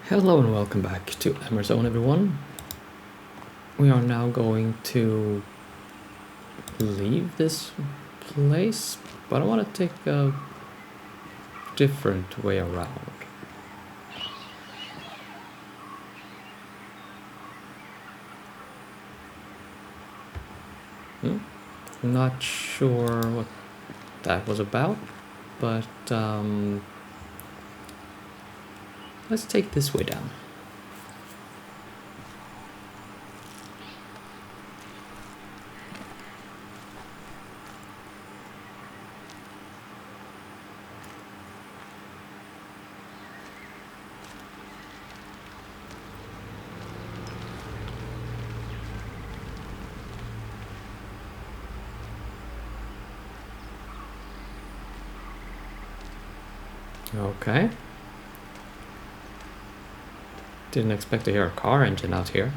Hello and welcome back to Amazon, everyone. We are now going to leave this place, but I want to take a different way around. Not sure what that was about, but let's take this way down. Okay. Didn't expect to hear a car engine out here.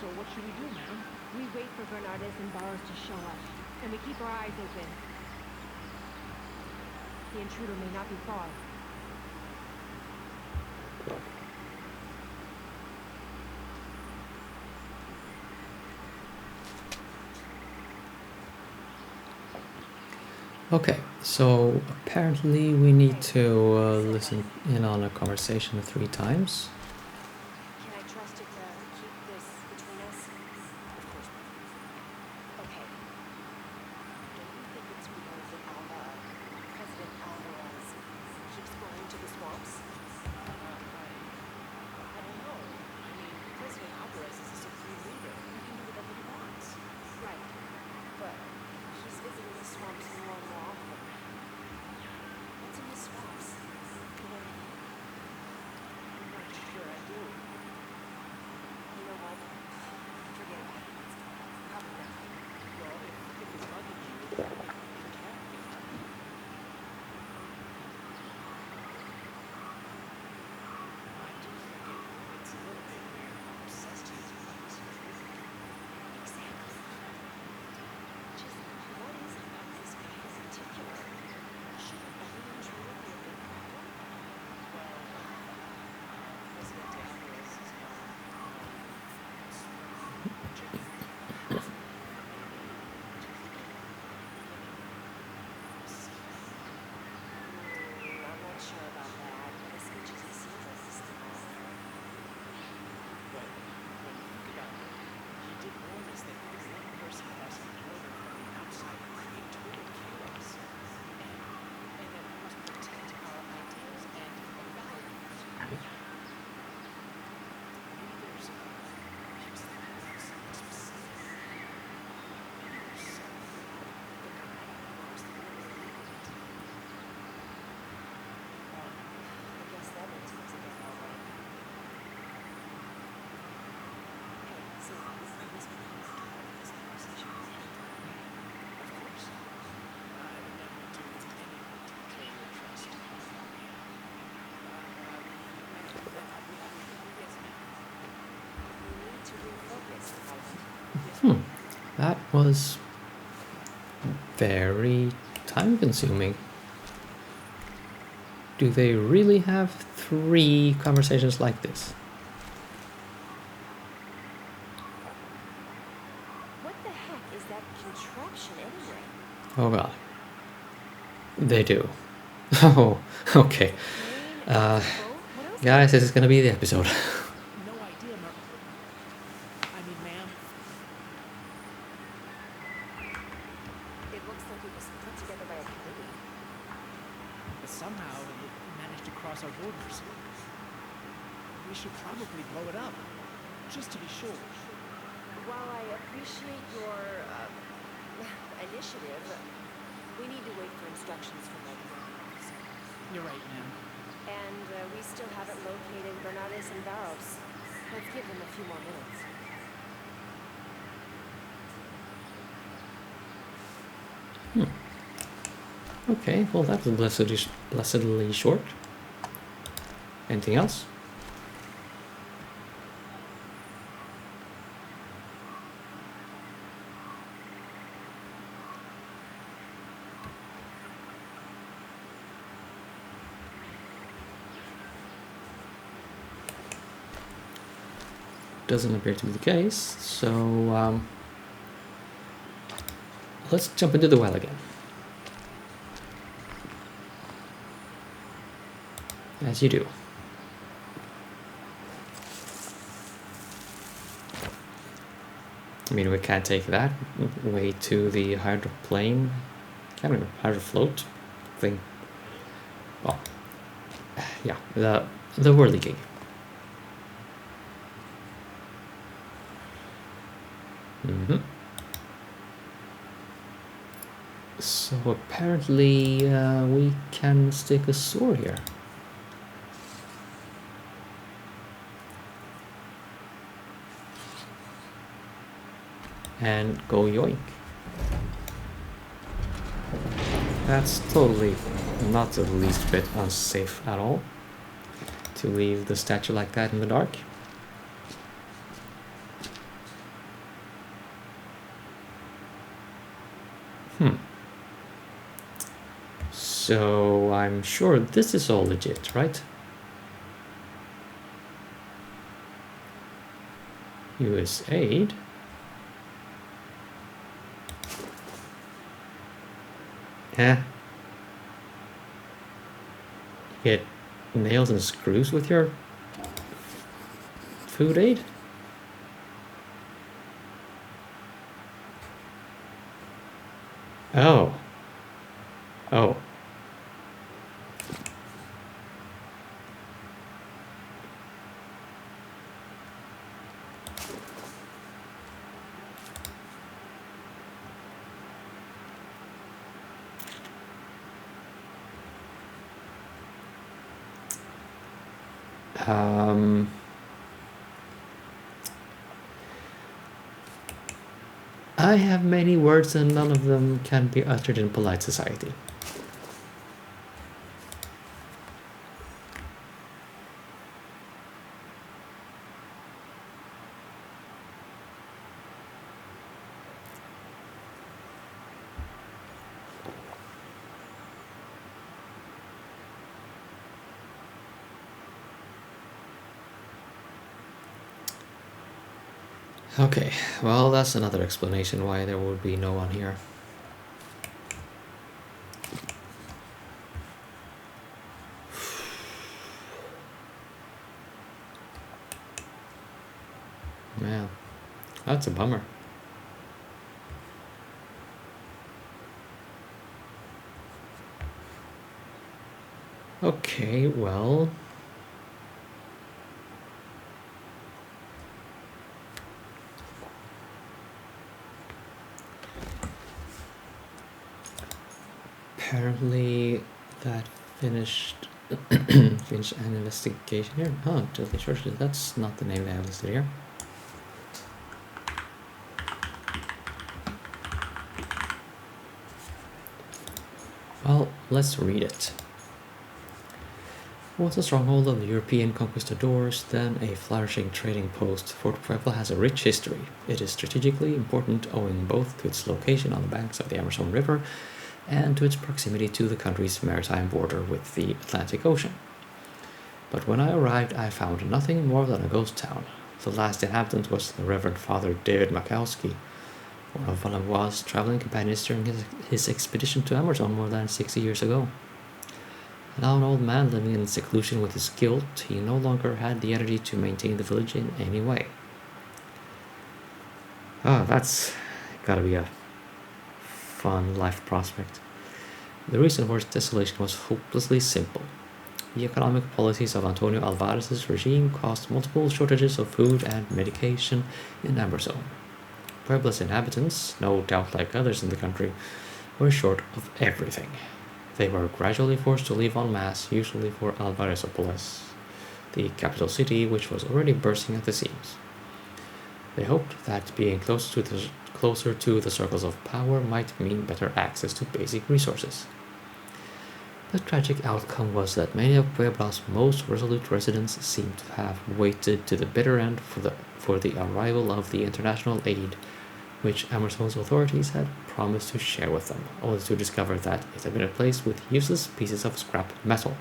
So what should we do, ma'am? We wait for Bernardes and Barros to show up, and we keep our eyes open. The intruder may not be far. Okay, so apparently we need to listen in on a conversation 3 times. Can I trust you to keep this between us? Of course. Okay. Don't you think it's weird that President Alvarez keeps going to the swamps? I don't know. I mean, President Alvarez is a supreme leader. He can do whatever he wants. Right. But he's visiting the swamps more and more often. What's in the swamps? I'm not sure I do. You know what? Forget about it. Probably not. Well, if it's bugging you, it can't be. I do think it's a little bit weird how obsessed he is with this. Exactly. Just what is it about this guy in particular? Shouldn't any intruder be a big problem? Well, President Alvarez is not. I'm not sure about that, but as much as he seems like this thing all right. But when you think about it, he did warn us that if one person has an order from the outside to create total chaos, and that we must protect our ideals and values. Maybe there's he was thinking about something specific. Maybe there's something the guy across the river linked. I guess that makes sense again, all right. Hey, so you must be able to have this conversation with him. Of course. I would never do anything to betray your trust. We need to refocus, Tyler. That was very time consuming. Do they really have 3 conversations like this? What the heck is that contraption anyway? Oh god. They do. Oh, okay. What else? Guys, this is gonna be the episode. No idea, I mean, ma'am. It looks like it was put together by a committee. But somehow it managed to cross our borders. We should probably blow it up, just to be sure. While I appreciate your initiative. We need to wait for instructions from the commanding officer. You're right, ma'am. And we still haven't located Bernardes and Barros. Let's give them a few more minutes. Okay, well that was blessedly short. Anything else? Doesn't appear to be the case, so let's jump into the well again. As you do. I mean, we can't take that way to the hydroplane, can't remember, hydrofloat thing. Well, yeah, the whirligig. So apparently we can stick a sword here. And go yoink. That's totally not the least bit unsafe at all to leave the statue like that in the dark. So I'm sure this is all legit, right? US aid. Yeah. You get nails and screws with your food aid? Oh. Oh. I have many words and none of them can be uttered in polite society. Okay, well, that's another explanation why there would be no one here. Yeah, that's a bummer. Okay, well... apparently that finished finished an investigation here. Oh, Tilly Church, that's not the name they have listed here. Well, let's read it. Once a stronghold of the European conquistadors, then a flourishing trading post, Fort Puebla has a rich history. It is strategically important owing both to its location on the banks of the Amazon River and to its proximity to the country's maritime border with the Atlantic Ocean. But when I arrived, I found nothing more than a ghost town. The last inhabitant was the Reverend Father David Makowski, one of Valavois' traveling companions during his expedition to Amazon more than 60 years ago. Now an old man living in seclusion with his guilt, he no longer had the energy to maintain the village in any way. Oh, that's gotta be a fun life prospect. The reason for its desolation was hopelessly simple. The economic policies of Antonio Alvarez's regime caused multiple shortages of food and medication in Amazon. Puebla's inhabitants, no doubt like others in the country, were short of everything. They were gradually forced to leave en masse, usually for Alvarezopolis, the capital city, which was already bursting at the seams. They hoped that being closer to the circles of power might mean better access to basic resources. The tragic outcome was that many of Puebla's most resolute residents seemed to have waited to the bitter end for the arrival of the international aid which Emerson's authorities had promised to share with them, only to discover that it had been replaced with useless pieces of scrap metal.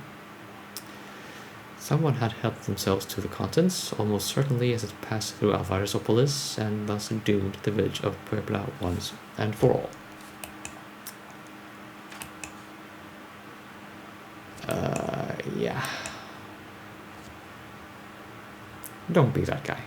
Someone had helped themselves to the contents, almost certainly as it passed through Alvarezopolis, and thus doomed the village of Puebla once and for all. Yeah. Don't be that guy.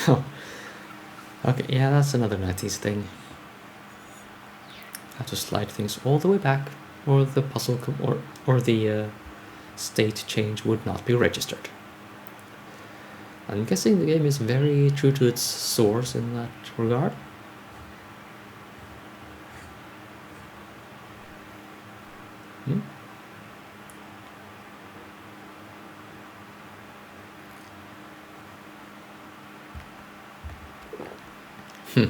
Oh, okay, yeah, that's another 90s thing. Have to slide things all the way back, or the puzzle or the state change would not be registered. I'm guessing the game is very true to its source in that regard. Hmm? Well,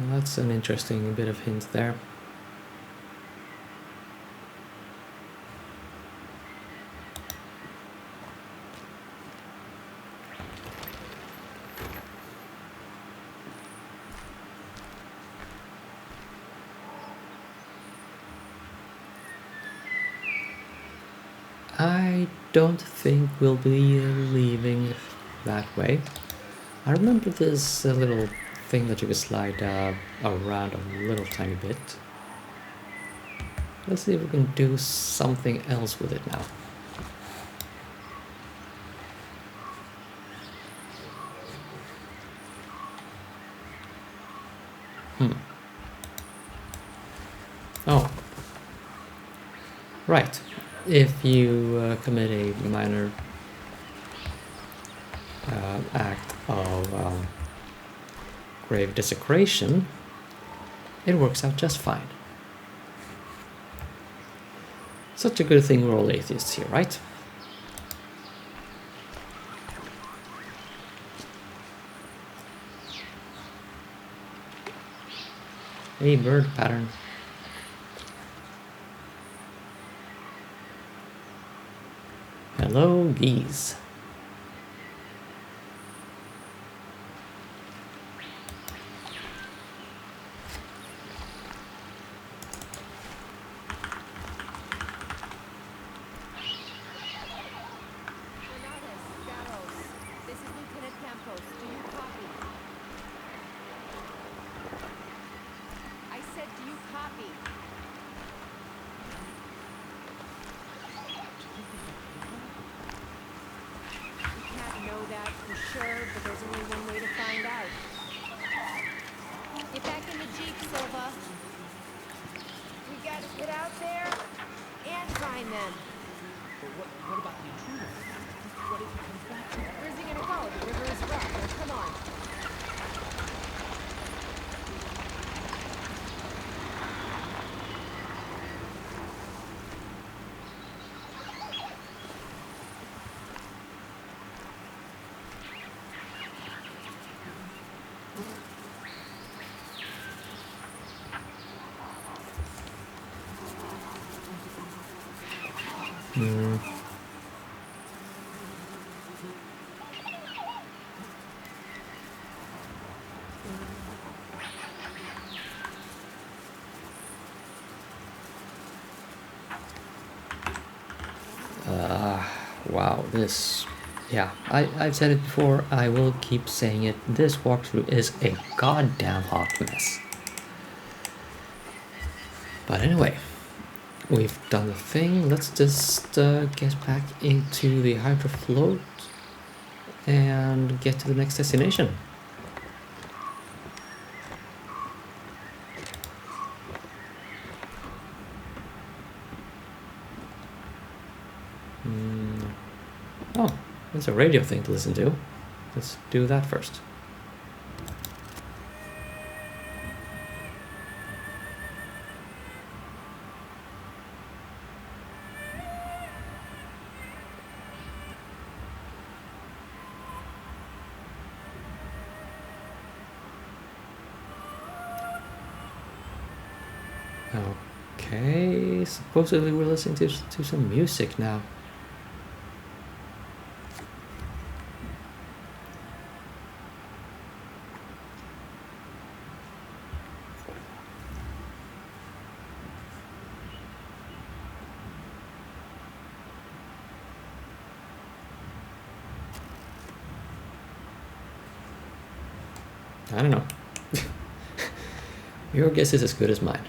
that's an interesting bit of hint there. I don't think we'll be leaving that way. I remember this little thing that you could slide around a little tiny bit. Let's see if we can do something else with it now. Oh. Right. If you commit a minor act of grave desecration, it works out just fine. Such a good thing we're all atheists here, right? Hey, bird pattern. Hello, geese. this... Yeah, I've said it before, I will keep saying it. This walkthrough is a goddamn hot mess. But anyway, we've done the thing. Let's just get back into the hydro float and get to the next destination. Oh, there's a radio thing to listen to. Let's do that first. Okay, supposedly we're listening to some music now. I don't know. Your guess is as good as mine.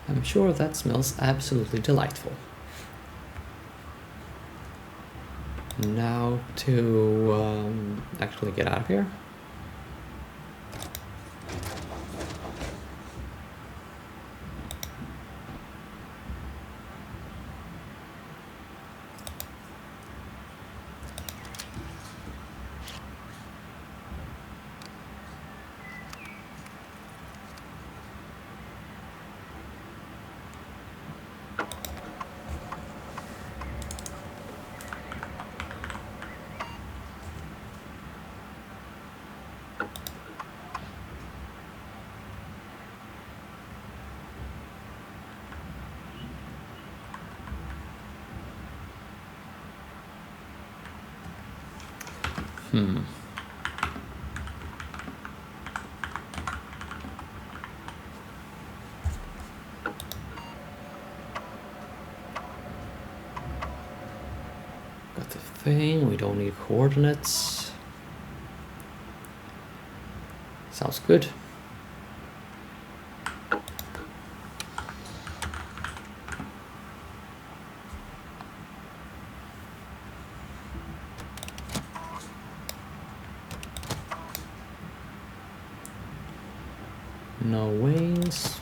I'm sure that smells absolutely delightful. Now to actually get out of here. Got the thing, we don't need coordinates. Sounds good. No wings.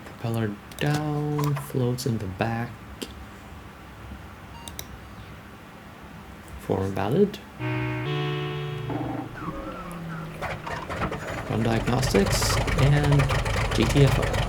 Propeller down, floats in the back. Form valid. Run diagnostics and GTFO.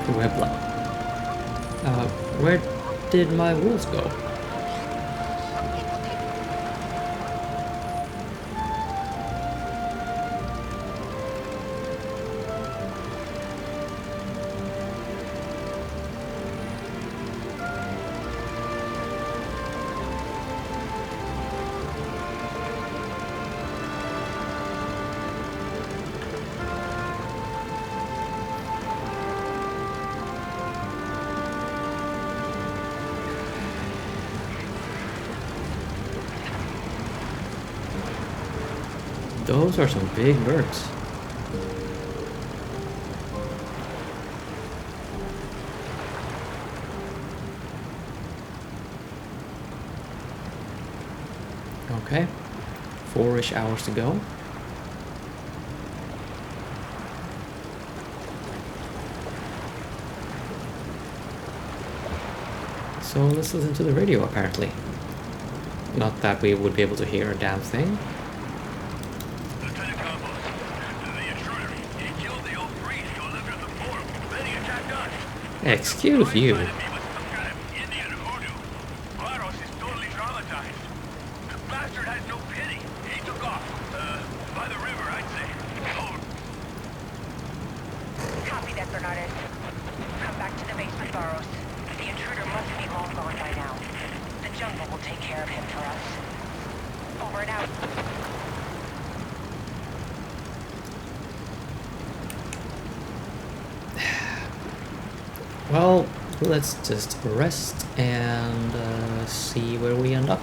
Puebla. Where did my wolves go? Those are some big birds. Okay, 4-ish hours to go. So let's listen to the radio, apparently. Not that we would be able to hear a damn thing. Lieutenant Campos, the intruder, he killed the old priest who lived at the fort. Then he attacked us. Excuse you. Blindsided me with some kind of Indian hoodoo. Barros is totally traumatized. The bastard has no pity. He took off. By the river, I'd say. Over. Copy that, Bernardus. Come back to the basement, Barros. The intruder must be long gone by now. The jungle will take care of him for us. Over and out. Well, let's just rest and see where we end up.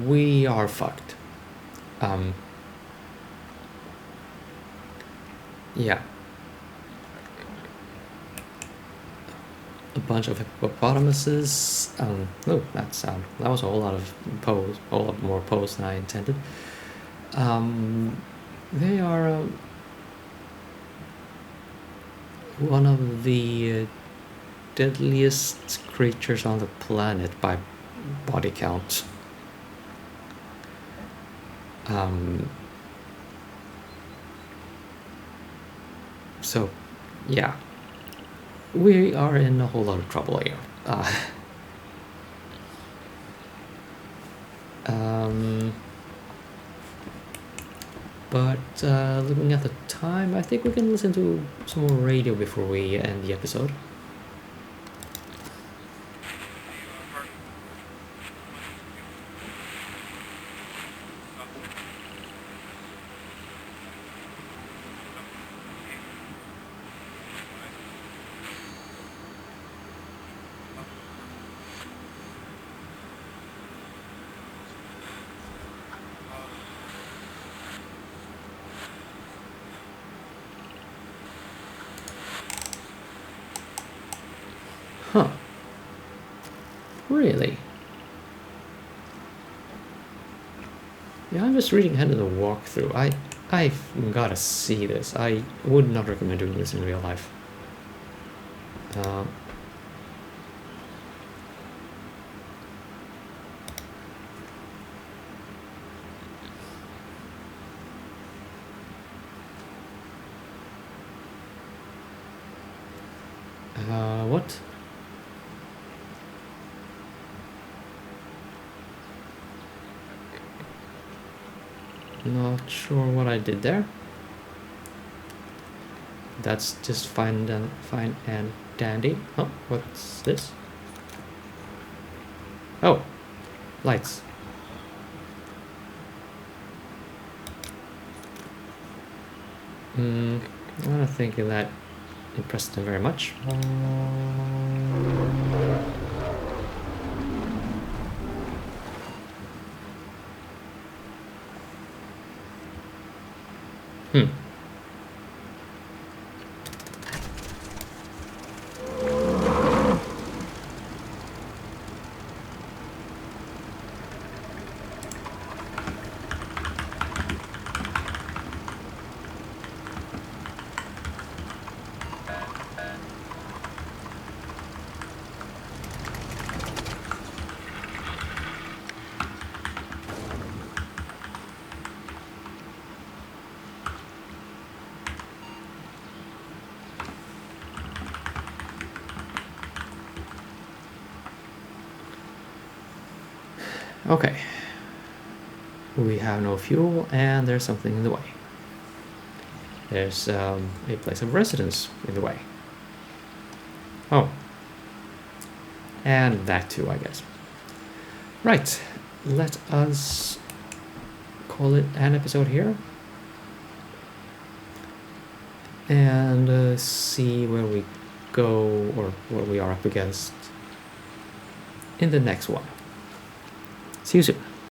We are fucked. Yeah. A bunch of hippopotamuses. Oh, that was a whole lot of pose, a whole lot more pose than I intended. They are one of the deadliest creatures on the planet by body count. So, yeah, we are in a whole lot of trouble here. But looking at the time, I think we can listen to some more radio before we end the episode. Huh. Really? Yeah, I'm just reading ahead of the walkthrough. I've gotta see this. I would not recommend doing this in real life. What? Not sure what I did there. That's just fine and dandy. Oh, what's this? Oh, lights. I don't think that impressed them very much. Okay. We have no fuel, and there's something in the way. There's a place of residence in the way. Oh. And that too, I guess. Right. Let us call it an episode here. And see where we go, or what we are up against in the next one. See you soon.